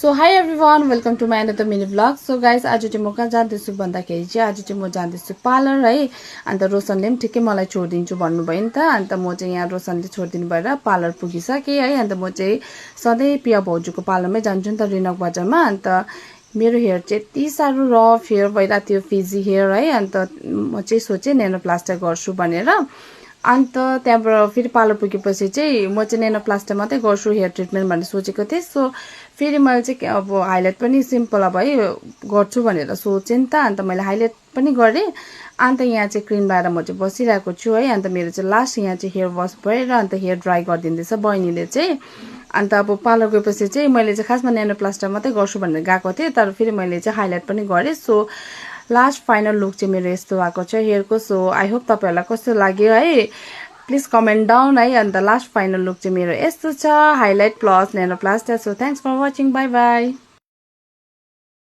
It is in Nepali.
So hi everyone welcome to my another mini vlog. So guys आज चाहिँ म कहाँ जाँदैछु भन्दाखेरि चाहिँ आज चाहिँ म जाँदैछु पार्लर है। अन्त रोशनले पनि ठिकै मलाई छोडिदिन्छु भन्नुभयो नि त। अन्त म चाहिँ यहाँ रोशनले छोडिदिनु भएर पार्लर पुगिसकेँ है। अन्त म चाहिँ सधैँ पिया भाउजूको पार्लरमै जान्छु नि त रिनक बजारमा। अन्त मेरो हेयर चाहिँ यति साह्रो रफ हेयर भइरहेको थियो, फिजी हेयर है। अन्त म चाहिँ सोचेँ नेनोप्लास्टर गर्छु भनेर। अन्त त्यहाँबाट फेरि पार्लर पुगेपछि चाहिँ म चाहिँ नेनोप्लास्टर मात्रै गर्छु हेयर ट्रिटमेन्ट भनेर सोचेको थिएँ। सो फेरि मैले चाहिँ अब हाइलाइट पनि सिम्पल अब है गर्छु भनेर सोचेँ नि त। अन्त मैले हाइलाइट पनि गरेँ। अन्त यहाँ चाहिँ क्रिम लगाएर म चाहिँ बसिरहेको छु है। अन्त मेरो चाहिँ लास्ट यहाँ चाहिँ हेयर वास भएर अन्त हेयर ड्राई गरिदिँदैछ बहिनीले चाहिँ। अन्त अब पार्लर गएपछि चाहिँ मैले चाहिँ खासमा नेनोप्लास्टर मात्रै गर्छु भनेर गएको थिएँ, तर फेरि मैले चाहिँ हाइलाइट पनि गरेँ। सो लास्ट फाइनल लुक चाहिँ मेरो यस्तो भएको छ हेयरको। सो आई होप तपाईँहरूलाई कस्तो लाग्यो है, प्लिज कमेन्ट डाउन है। अन्त लास्ट फाइनल लुक चाहिँ मेरो यस्तो छ, highlight plus nanoplaster. So thanks for watching, bye by.